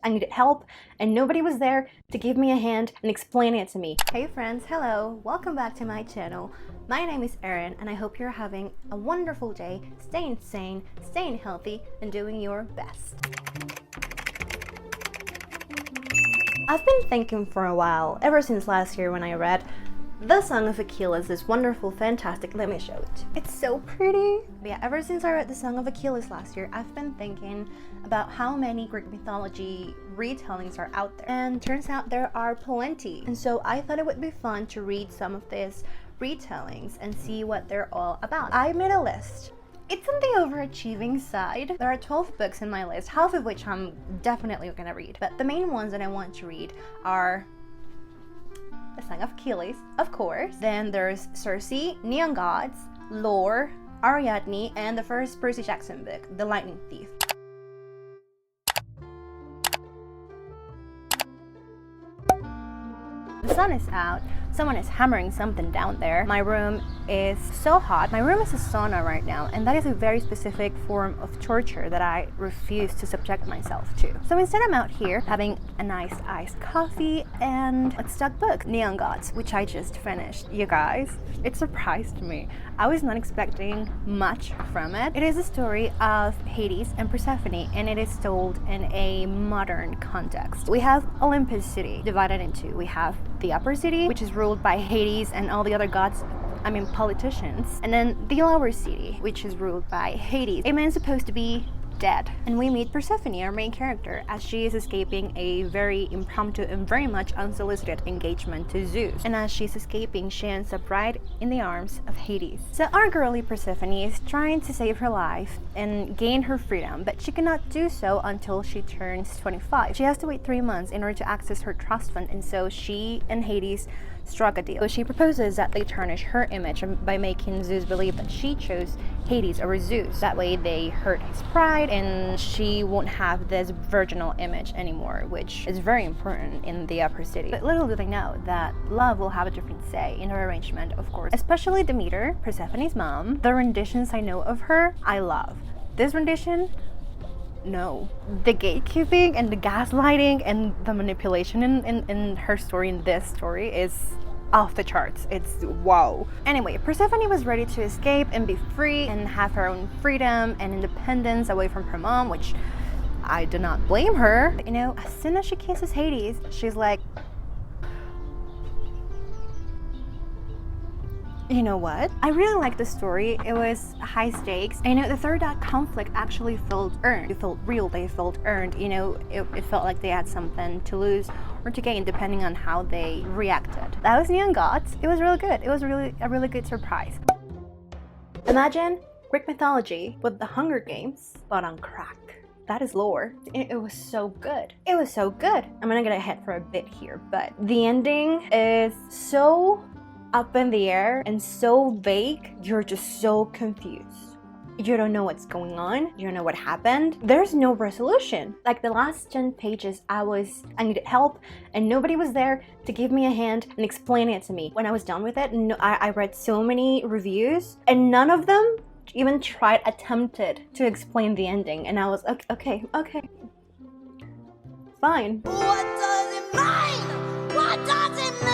I needed help, and nobody was there to give me a hand and explain it to me. Hey friends, hello, welcome back to my channel. My name is Erin, and I hope you're having a wonderful day, staying sane, staying healthy, and doing your best. I've been thinking for a while, ever since last year when I read The Song of Achilles, this wonderful, fantastic, let me show it. It's so pretty. But yeah, ever since I read The Song of Achilles last year, I've been thinking about how many Greek mythology retellings are out there. And turns out there are plenty. And so I thought it would be fun to read some of these retellings and see what they're all about. I made a list. It's on the overachieving side. There are 12 books in my list, half of which I'm definitely gonna read. But the main ones that I want to read are The Song of Achilles, of course. Then there's Circe, Neon Gods, Lore, Ariadne, and the first Percy Jackson book, The Lightning Thief. The sun is out. Someone is hammering something down there. My room is so hot. My room is a sauna right now, and that is a very specific form of torture that I refuse to subject myself to. So instead I'm out here having a nice iced coffee and a stuck book, Neon Gods, which I just finished. You guys, it surprised me. I was not expecting much from it. It is a story of Hades and Persephone, and it is told in a modern context. We have Olympus City divided into, we have the upper city, which is ruled by Hades and all the other gods, politicians, and then the lower city, which is ruled by Hades. A man supposed to be dead. And we meet Persephone, our main character, as she is escaping a very impromptu and very much unsolicited engagement to Zeus. And as she's escaping, she ends up right in the arms of Hades. So our girly Persephone is trying to save her life and gain her freedom, but she cannot do so until she turns 25. She has to wait 3 months in order to access her trust fund, and so she and Hades struck a deal. So she proposes that they tarnish her image by making Zeus believe that she chose Hades over Zeus. That way they hurt his pride and she won't have this virginal image anymore, which is very important in the upper city. But little do they know that love will have a different say in her arrangement, of course. Especially Demeter, Persephone's mom. The renditions I know of her, I love. This rendition, no. The gatekeeping and the gaslighting and the manipulation in her story, in this story, is off the charts. It's wow. Anyway, Persephone was ready to escape and be free and have her own freedom and independence away from her mom, which I do not blame her. But, as soon as she kisses Hades, she's like, you know what? I really liked the story. It was high stakes. The third act conflict actually felt earned. It felt real, they felt earned. It felt like they had something to lose or to gain depending on how they reacted. That was Neon Gods. It was really good. It was really a really good surprise. Imagine Greek mythology with the Hunger Games, but on crack. That is lore. It was so good. It was so good. I'm gonna get ahead for a bit here, but the ending is so up in the air and so vague, you're just so confused. You don't know what's going on, you don't know what happened. There's no resolution. Like the last 10 pages, I needed help and nobody was there to give me a hand and explain it to me. When I was done with it, I read so many reviews and none of them even attempted to explain the ending, and I was okay, fine. What does it mean? What does it mean?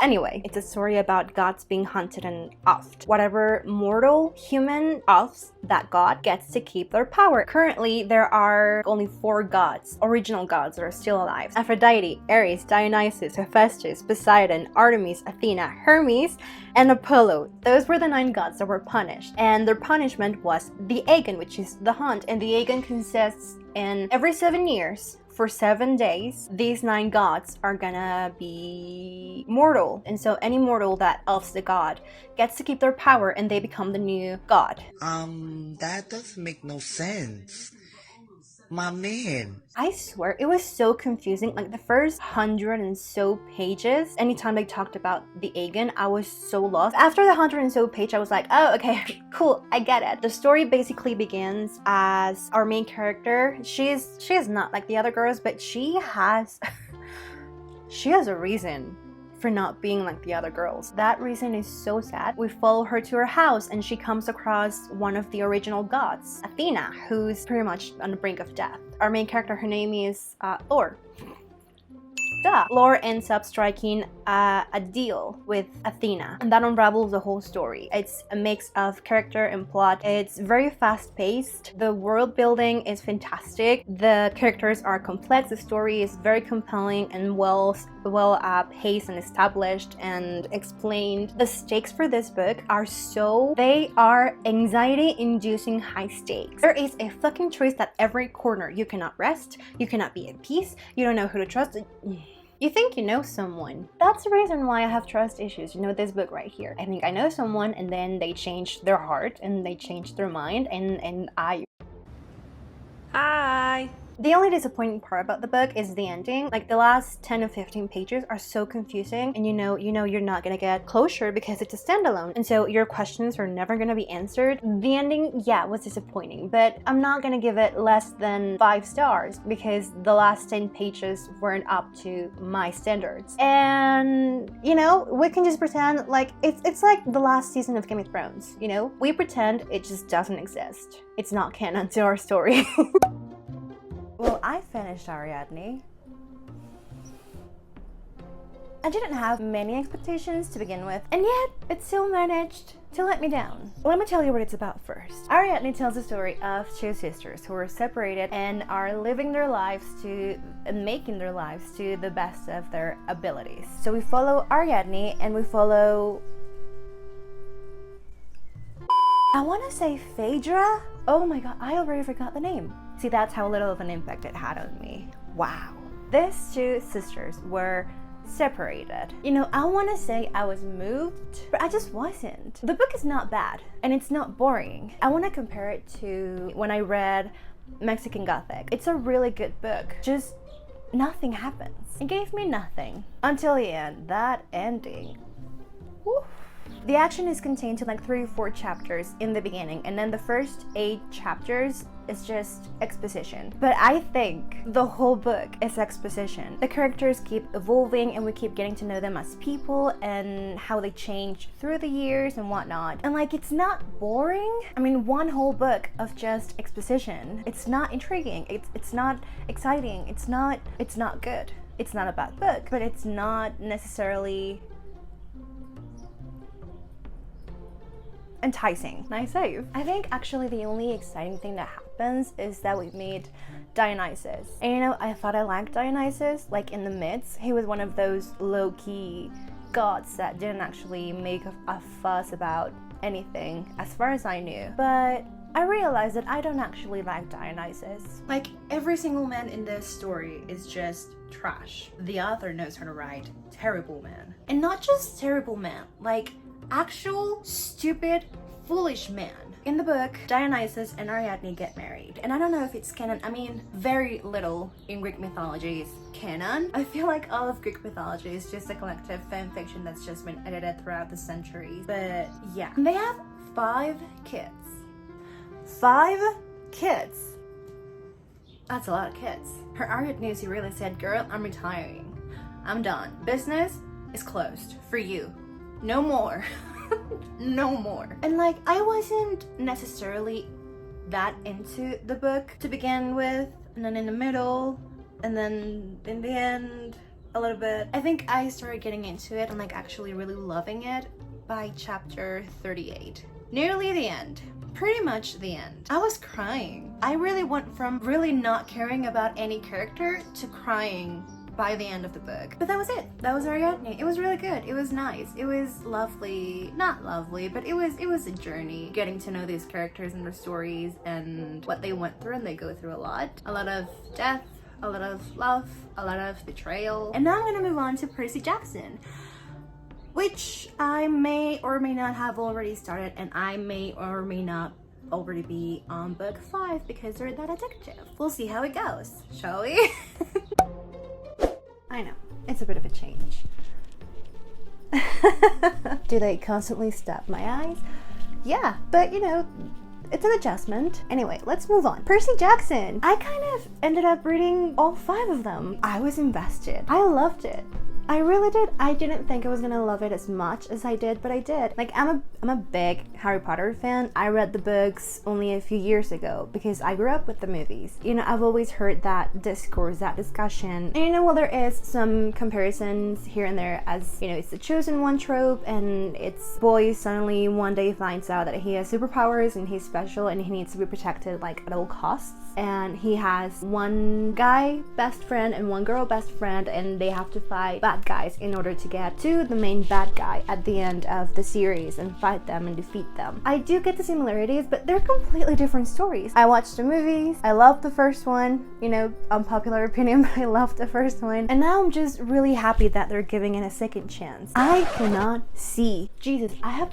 Anyway, it's a story about gods being hunted and offed. Whatever mortal human offs that god gets to keep their power. Currently, there are only 4 gods, original gods that are still alive. Aphrodite, Ares, Dionysus, Hephaestus, Poseidon, Artemis, Athena, Hermes, and Apollo. Those were the 9 gods that were punished. And their punishment was the Aegon, which is the hunt. And the Aegon consists in every 7 years, for 7 days, these 9 gods are gonna be mortal. And so any mortal that offs the god gets to keep their power and they become the new god. That doesn't make no sense. My man. I swear, it was so confusing. Like the first 100 and so pages, anytime they talked about the Aegon, I was so lost. After the 100 and so page, I was like, oh, okay, cool, I get it. The story basically begins as our main character. She is not like the other girls, but she has a reason for not being like the other girls. That reason is so sad. We follow her to her house and she comes across one of the original gods, Athena, who's pretty much on the brink of death. Our main character, her name is Thor. Lore ends up striking a deal with Athena, and that unravels the whole story. It's a mix of character and plot. It's very fast-paced. The world building is fantastic. The characters are complex. The story is very compelling and well paced and established and explained. The stakes for this book they are anxiety-inducing high stakes. There is a fucking choice at every corner. You cannot rest. You cannot be at peace. You don't know who to trust. You think you know someone. That's the reason why I have trust issues. You know, this book right here. I think I know someone and then they change their heart and they change their mind and I... Hi! The only disappointing part about the book is the ending. Like, the last 10 or 15 pages are so confusing, and you know you're not gonna get closure because it's a standalone, and so your questions are never gonna be answered. The ending, yeah, was disappointing, but I'm not gonna give it less than 5 stars because the last 10 pages weren't up to my standards. And, you know, we can just pretend like it's like the last season of Game of Thrones, you know? We pretend it just doesn't exist. It's not canon to our story. Well, I finished Ariadne. I didn't have many expectations to begin with, and yet it still managed to let me down. Let me tell you what it's about first. Ariadne tells the story of 2 sisters who are separated and are living their lives and making their lives to the best of their abilities. So we follow Ariadne and we follow... I want to say Phaedra? Oh my god, I already forgot the name. See, that's how little of an impact it had on me. Wow. These 2 sisters were separated. You know, I want to say I was moved, but I just wasn't. The book is not bad, and it's not boring. I want to compare it to when I read Mexican Gothic. It's a really good book. Just nothing happens. It gave me nothing. Until the end. That ending. Woo. The action is contained to like 3 or 4 chapters in the beginning, and then the first 8 chapters is just exposition. But I think the whole book is exposition. The characters keep evolving and we keep getting to know them as people and how they change through the years and whatnot. And like, it's not boring. I mean, one whole book of just exposition. It's not intriguing. It's not exciting. It's not good. It's not a bad book, but it's not necessarily enticing. Nice save. I think actually the only exciting thing that happens is that we meet Dionysus. And you know, I thought I liked Dionysus, like in the myths. He was one of those low-key gods that didn't actually make a fuss about anything, as far as I knew. But I realized that I don't actually like Dionysus. Like, every single man in this story is just trash. The author knows how to write terrible man. And not just terrible man, like actual stupid, foolish man. In the book, Dionysus and Ariadne get married. And I don't know if it's canon. I mean, very little in Greek mythology is canon. I feel like all of Greek mythology is just a collective fan fiction that's just been edited throughout the centuries. But yeah. And they have 5 kids. 5 kids. That's a lot of kids. Her Ariadne, she really said, girl, I'm retiring. I'm done. Business is closed for you. No more. No more. And like, I wasn't necessarily that into the book to begin with, and then in the middle, and then in the end a little bit. I think I started getting into it and like actually really loving it by chapter 38. Nearly the end. Pretty much the end. I was crying. I really went from really not caring about any character to crying by the end of the book. But that was it. That was Ariadne. It was really good. It was nice. It was lovely. Not lovely, but it was a journey. Getting to know these characters and their stories and what they went through, and they go through a lot. A lot of death, a lot of love, a lot of betrayal. And now I'm gonna move on to Percy Jackson, which I may or may not have already started, and I may or may not already be on book 5 because they're that addictive. We'll see how it goes, shall we? I know, it's a bit of a change. Do they constantly stab my eyes? Yeah, but you know, it's an adjustment. Anyway, let's move on. Percy Jackson. I kind of ended up reading all 5 of them. I was invested. I loved it. I really did. I didn't think I was gonna love it as much as I did, but I did. Like, I'm a big Harry Potter fan. I read the books only a few years ago because I grew up with the movies. You know, I've always heard that discourse, that discussion. And you know, well, there is some comparisons here and there, as you know, it's the chosen one trope, and it's boy suddenly one day finds out that he has superpowers and he's special and he needs to be protected like at all costs. And he has one guy best friend and one girl best friend, and they have to fight bad guys in order to get to the main bad guy at the end of the series and fight them and defeat them. I do get the similarities, but they're completely different stories. I watched the movies, I loved the first one, you know, unpopular opinion, but I loved the first one, and now I'm just really happy that they're giving it a second chance. I cannot see. Jesus, I have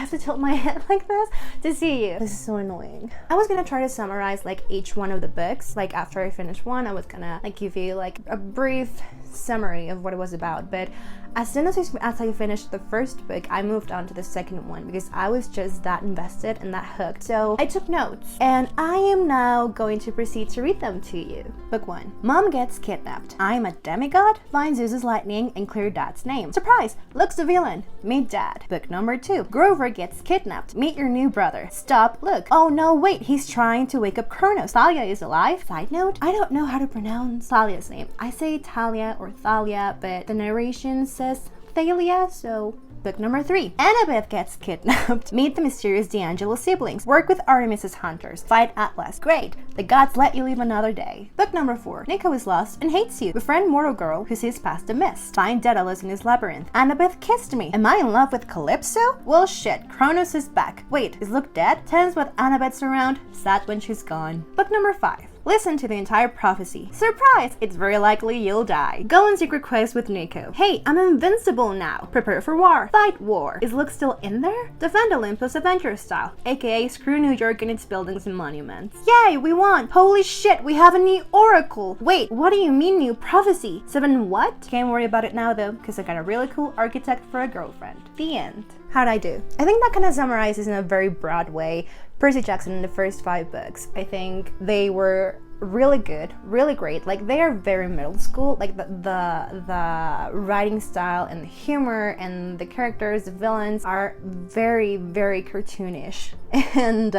to tilt my head like this to see you. This is so annoying. I was gonna try to summarize like each one of the books. Like after I finished one, I was gonna like give you like a brief summary of what it was about, but as soon as I finished the first book, I moved on to the second one because I was just that invested and that hooked. So I took notes, and I am now going to proceed to read them to you. Book 1. Mom gets kidnapped. I'm a demigod? Find Zeus's lightning and clear Dad's name. Surprise! Luke's the villain. Meet Dad. Book number 2. Grover gets kidnapped. Meet your new brother. Stop Luke. Oh no, wait, he's trying to wake up Kronos. Thalia is alive. Side note, I don't know how to pronounce Thalia's name. I say Talia or Thalia, but the narration says Thalia, so book number 3. Annabeth gets kidnapped. Meet the mysterious D'Angelo siblings. Work with Artemis's hunters. Fight Atlas. Great. The gods let you live another day. Book number 4. Nico is lost and hates you. Befriend mortal girl who sees past a mist. Find Daedalus in his labyrinth. Annabeth kissed me. Am I in love with Calypso? Well shit, Kronos is back. Wait, is Luke dead? Tense with Annabeth's around. Sad when she's gone. Book number 5. Listen to the entire prophecy. Surprise! It's very likely you'll die. Go on secret quest with Nico. Hey, I'm invincible now. Prepare for war. Fight war. Is Luke still in there? Defend Olympus Avenger style, aka screw New York and its buildings and monuments. Yay, we won! Holy shit, we have a new oracle! Wait, what do you mean new prophecy? 7 what? Can't worry about it now though, because I got a really cool architect for a girlfriend. The end. How'd I do? I think that kind of summarizes in a very broad way Percy Jackson in the first 5 books. I think they were really good, really great. Like, they are very middle school. Like the writing style and the humor and the characters, the villains are very, very cartoonish and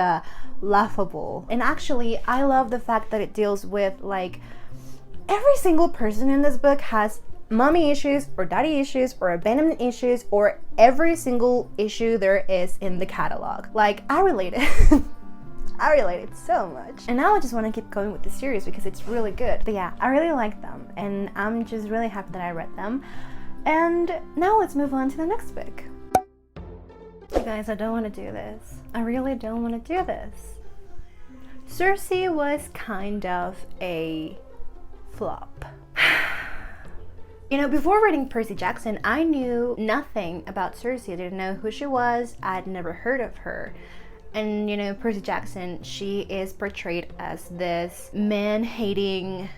laughable. And actually, I love the fact that it deals with like every single person in this book has mommy issues or daddy issues or abandonment issues or every single issue there is in the catalog. Like, I related. I related so much. And now I just want to keep going with the series because it's really good. But yeah, I really like them and I'm just really happy that I read them. And now let's move on to the next book. You guys, I don't want to do this. I really don't want to do this. Circe was kind of a flop. You know, before reading Percy Jackson, I knew nothing about Circe. I didn't know who she was. I'd never heard of her. And you know, Percy Jackson, she is portrayed as this man-hating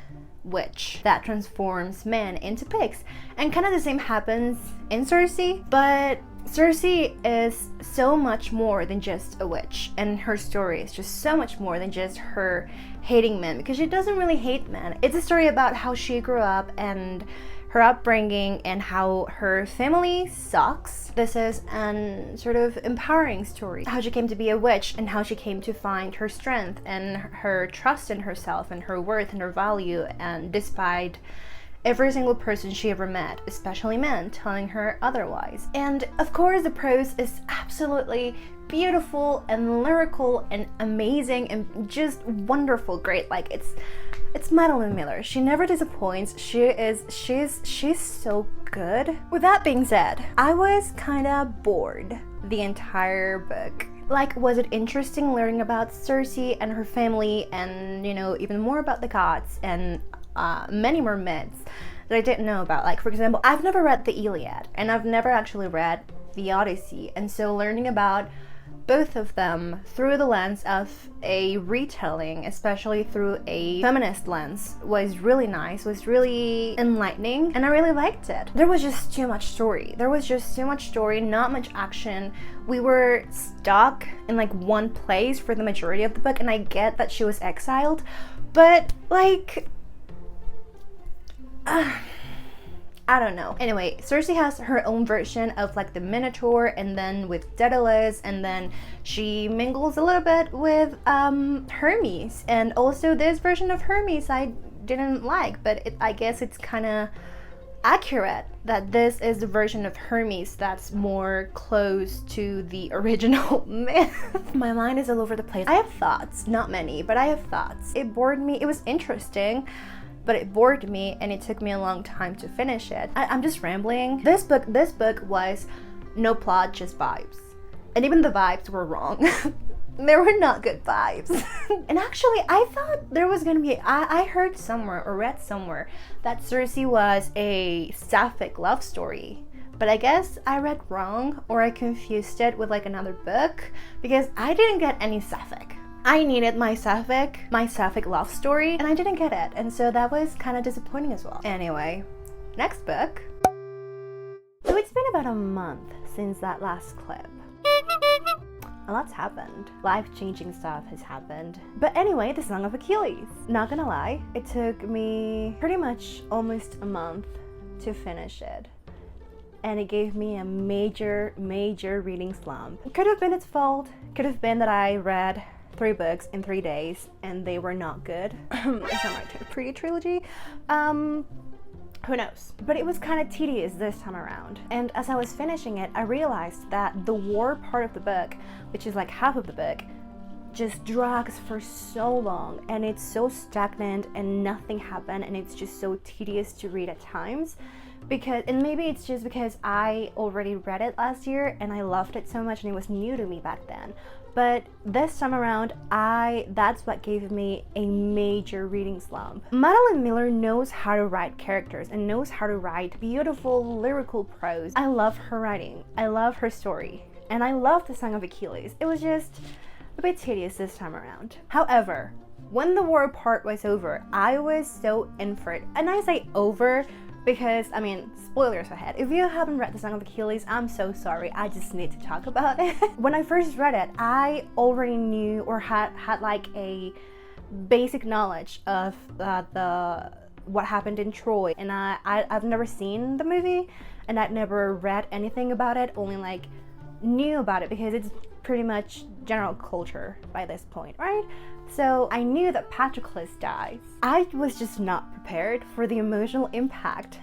witch that transforms men into pigs. And kind of the same happens in Circe, but Circe is so much more than just a witch, and her story is just so much more than just her hating men, because she doesn't really hate men. It's a story about how she grew up and her upbringing and how her family sucks. This is an sort of empowering story. How she came to be a witch and how she came to find her strength and her trust in herself and her worth and her value, and despite every single person she ever met, especially men, telling her otherwise. And of course the prose is absolutely beautiful and lyrical and amazing and just wonderful, great. Like, it's Madeline Miller. She never disappoints. She's so good. With that being said, I was kind of bored the entire book. Like, was it interesting learning about Circe and her family and, you know, even more about the gods and many more myths that I didn't know about. Like, for example, I've never read the Iliad and I've never actually read the Odyssey, and so learning about both of them through the lens of a retelling, especially through a feminist lens, was really nice, was really enlightening, and I really liked it. There was just too much story. Not much action. We were stuck in like one place for the majority of the book, and I get that she was exiled, but like, I I don't know. Anyway, Circe has her own version of like the Minotaur, and then with Daedalus, and then she mingles a little bit with Hermes. And also this version of Hermes I didn't like, but I guess it's kind of accurate that this is the version of Hermes that's more close to the original myth. My mind is all over the place. I have thoughts, not many, but I have thoughts. It bored me. It was interesting, but it bored me, and it took me a long time to finish it. I'm just rambling. This book was no plot, just vibes. And even the vibes were wrong. They were not good vibes. And actually, I thought there was gonna be, I heard somewhere or read somewhere that Circe was a sapphic love story. But I guess I read wrong, or I confused it with like another book, because I didn't get any sapphic. I needed my sapphic love story, and I didn't get it. And so that was kind of disappointing as well. Anyway, next book. So it's been about a month since that last clip. A lot's happened. Life-changing stuff has happened. But anyway, the Song of Achilles. Not gonna lie, it took me pretty much almost a month to finish it. And it gave me a major reading slump. It could have been its fault. Could have been that I read 3 books in 3 days and they were not good. It's not my pre-trilogy. Who knows? But it was kind of tedious this time around. And as I was finishing it, I realized that the war part of the book, which is like half of the book, just drags for so long, and it's so stagnant and nothing happened, and it's just so tedious to read at times. And maybe it's just because I already read it last year and I loved it so much and it was new to me back then. But this time around, that's what gave me a major reading slump. Madeline Miller knows how to write characters and knows how to write beautiful lyrical prose. I love her writing. I love her story. And I love the Song of Achilles. It was just a bit tedious this time around. However, when the war part was over, I was so in for it. And I say over because, I mean, spoilers ahead. If you haven't read the Song of Achilles, I'm so sorry. I just need to talk about it. When I first read it, I already knew or had like a basic knowledge of what happened in Troy. And I've never seen the movie, and I'd never read anything about it, only like knew about it because it's pretty much general culture by this point, right? So I knew that Patroclus dies. I was just not prepared for the emotional impact,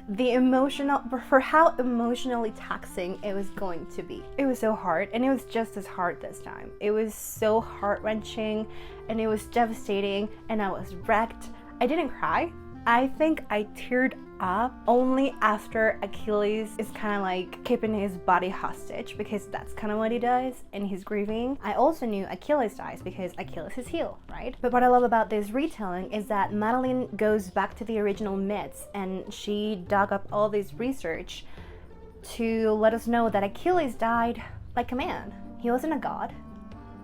for how emotionally taxing it was going to be. It was so hard, and it was just as hard this time. It was so heart-wrenching, and it was devastating, and I was wrecked. I didn't cry. I think I teared up only after Achilles is kind of like keeping his body hostage, because that's kind of what he does and he's grieving. I also knew Achilles dies because Achilles is healed, right? But what I love about this retelling is that Madeline goes back to the original myths, and she dug up all this research to let us know that Achilles died like a man. He wasn't a god.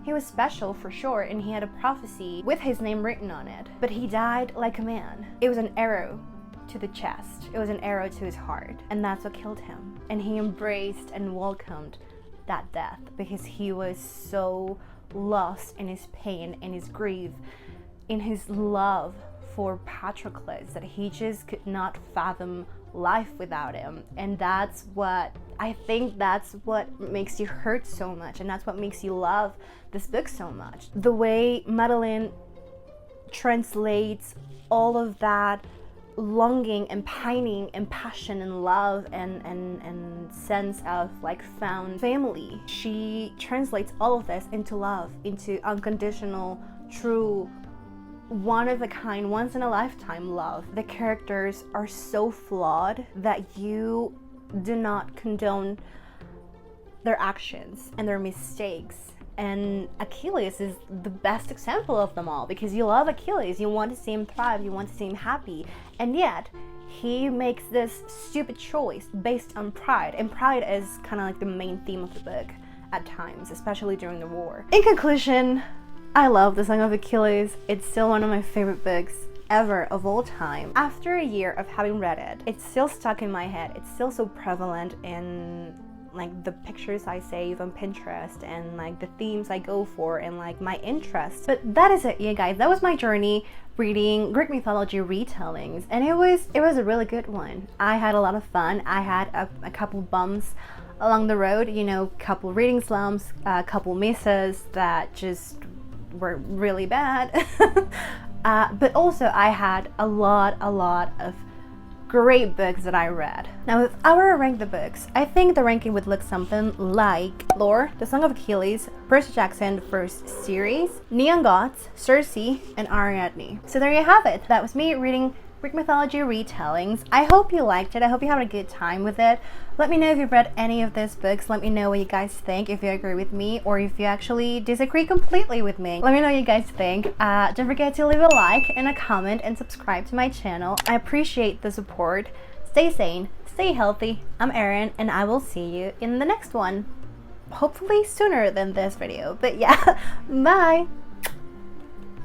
He was special for sure, and he had a prophecy with his name written on it, but he died like a man. It was an arrow to the chest. It was an arrow to his heart, and that's what killed him. And he embraced and welcomed that death because he was so lost in his pain, in his grief, in his love for Patroclus, that he just could not fathom life without him. And that's what makes you hurt so much, and that's what makes you love this book so much. The way Madeline translates all of that longing and pining and passion and love and sense of like found family. She translates all of this into love, into unconditional, true, one of a kind, once in a lifetime love. The characters are so flawed that you do not condone their actions and their mistakes. And Achilles is the best example of them all, because you love Achilles, you want to see him thrive, you want to see him happy, and yet he makes this stupid choice based on pride, and pride is kind of like the main theme of the book at times, especially during the war. In conclusion, I love the Song of Achilles. It's still one of my favorite books ever of all time. After a year of having read it, it's still stuck in my head. It's still so prevalent in like the pictures I save on Pinterest and like the themes I go for and like my interests. But that is it, yeah guys. That was my journey reading Greek mythology retellings, and it was a really good one. I had a lot of fun. I had a couple bumps along the road, you know, couple reading slumps, a couple misses that just were really bad. But also I had a lot of great books that I read. Now, if I were to rank the books, I think the ranking would look something like Lore, The Song of Achilles, Percy Jackson, the first series, Neon Gods, Circe, and Ariadne. So there you have it. That was me reading Greek mythology retellings. I hope you liked it. I hope you had a good time with it. Let me know if you've read any of these books. Let me know what you guys think, if you agree with me or if you actually disagree completely with me. Let me know what you guys think. Don't forget to leave a like and a comment and subscribe to my channel. I appreciate the support. Stay sane, stay healthy. I'm Erin, and I will see you in the next one. Hopefully sooner than this video. But yeah, bye!